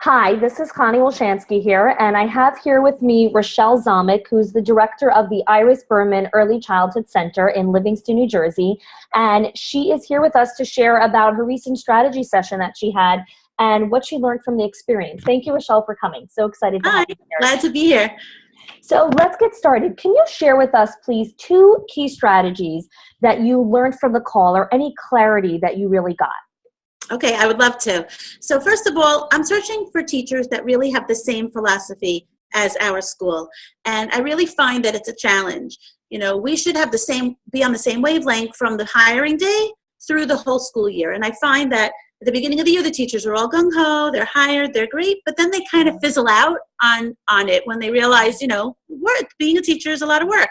Hi, this is Connie Wolshansky here, and I have here with me Rochelle Zomick, who's the director of the Iris Berman Early Childhood Center in Livingston, New Jersey. And she is here with us to share about her recent strategy session that she had and what she learned from the experience. Thank you, Rochelle, for coming. So excited to have you here. Glad to be here. So let's get started. Can you share with us, please, 2 key strategies that you learned from the call or any clarity that you really got? Okay, I would love to. So first of all, I'm searching for teachers that really have the same philosophy as our school. And I really find that it's a challenge. You know, we should have be on the same wavelength from the hiring day through the whole school year. And I find that at the beginning of the year, the teachers are all gung-ho, they're hired, they're great, but then they kind of fizzle out on it when they realize, being a teacher is a lot of work.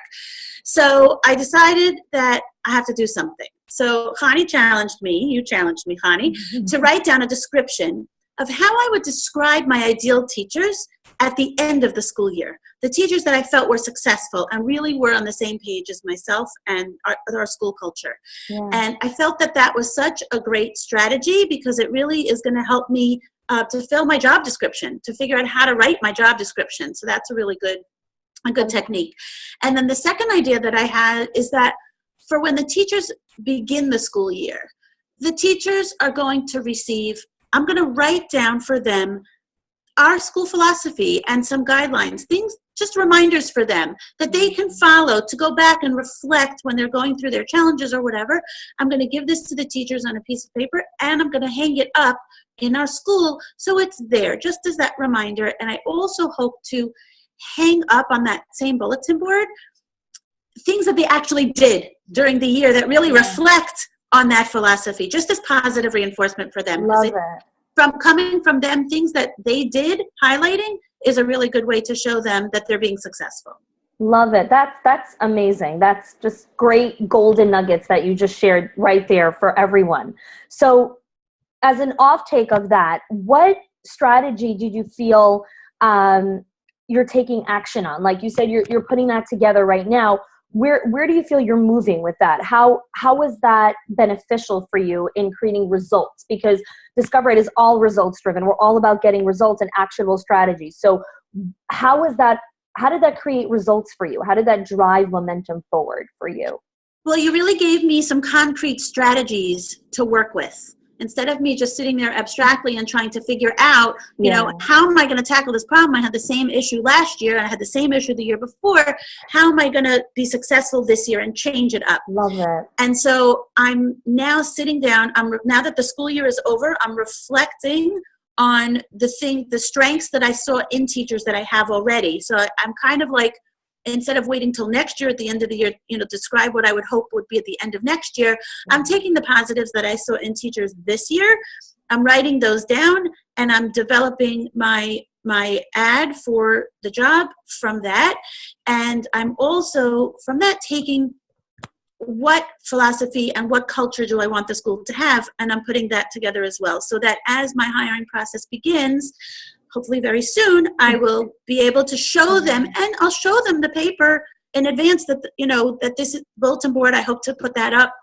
So I decided that I have to do something. So Connie challenged me, Connie, to write down a description of how I would describe my ideal teachers at the end of the school year. The teachers that I felt were successful and really were on the same page as myself and our school culture. Yeah. And I felt that was such a great strategy because it really is going to help me to fill my job description, to figure out how to write my job description. So that's a really good technique. And then the second idea that I had is that for when the teachers begin the school year, the teachers are going to receive, I'm going to write down for them our school philosophy and some guidelines, things, just reminders for them that they can follow to go back and reflect when they're going through their challenges or whatever. I'm going to give this to the teachers on a piece of paper and I'm going to hang it up in our school so it's there just as that reminder. And I also hope to hang up on that same bulletin board things that they actually did during the year that really reflect on that philosophy, just as positive reinforcement for them. Love it. From coming from them, things that they did, highlighting is a really good way to show them that they're being successful. Love it. That's amazing. That's just great golden nuggets that you just shared right there for everyone. So as an off take of that, what strategy did you feel you're taking action on? Like you said, you're putting that together right now. Where do you feel you're moving with that? How was that beneficial for you in creating results? Because Discover It is all results driven. We're all about getting results and actionable strategies. So how did that create results for you? How did that drive momentum forward for you? Well, you really gave me some concrete strategies to work with. Instead of me just sitting there abstractly and trying to figure out, how am I going to tackle this problem? I had the same issue last year and I had the same issue the year before. How am I going to be successful this year and change it up? Love it. And so I'm now sitting down. Now that the school year is over, I'm reflecting on the strengths that I saw in teachers that I have already. So I'm kind of like, instead of waiting till next year at the end of the year, describe what I would hope would be at the end of next year, I'm taking the positives that I saw in teachers this year, I'm writing those down, and I'm developing my ad for the job from that. And I'm also, from that, taking what philosophy and what culture do I want the school to have, and I'm putting that together as well, so that as my hiring process begins, hopefully very soon, I will be able to show them, and I'll show them the paper in advance that, that this is bulletin board. I hope to put that up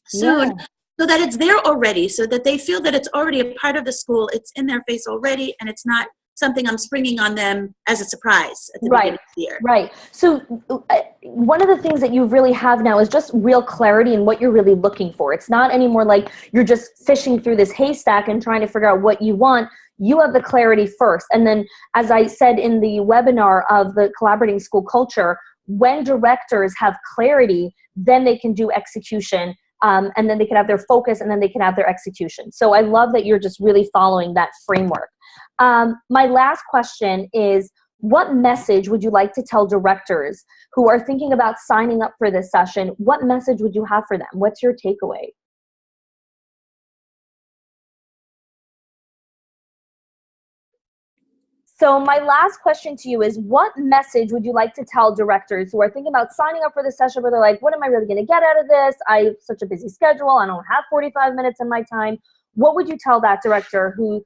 soon so that it's there already, so that they feel that it's already a part of the school. It's in their face already, and it's not something I'm springing on them as a surprise at the beginning of the year. Right. So one of the things that you really have now is just real clarity in what you're really looking for. It's not anymore like you're just fishing through this haystack and trying to figure out what you want. You have the clarity first. And then, as I said in the webinar of the Collaborating School Culture, when directors have clarity, then they can do execution, and then they can have their focus, and then they can have their execution. So I love that you're just really following that framework. My last question is, what message would you like to tell directors who are thinking about signing up for this session? What message would you have for them? What's your takeaway? So my last question to you is, what message would you like to tell directors who are thinking about signing up for this session, where they're like, what am I really going to get out of this? I have such a busy schedule. I don't have 45 minutes in my time. What would you tell that director who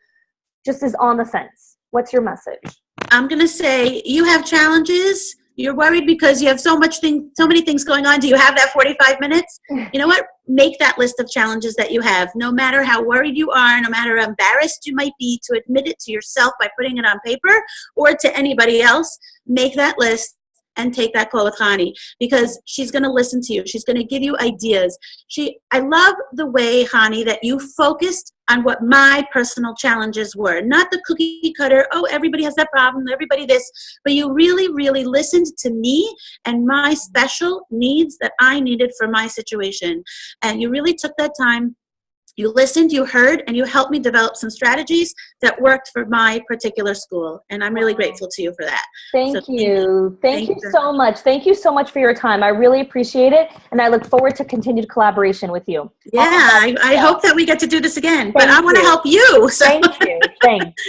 just is on the fence? What's your message? I'm going to say, you have challenges. You're worried because you have so many things going on. Do you have that 45 minutes? You know what? Make that list of challenges that you have. No matter how worried you are, no matter how embarrassed you might be to admit it to yourself by putting it on paper or to anybody else, make that list and take that call with Hani, because she's going to listen to you. She's going to give you ideas. I love the way, Hani, that you focused on what my personal challenges were, not the cookie cutter, oh, everybody has that problem, everybody this, but you really, really listened to me and my special needs that I needed for my situation. And you really took that time. You listened, you heard, and you helped me develop some strategies that worked for my particular school. And I'm really grateful to you for that. Thank you. Thank you so much. Thank you so much for your time. I really appreciate it. And I look forward to continued collaboration with you. Yeah, I hope that we get to do this again. But I want to help you. So. Thank you. Thanks.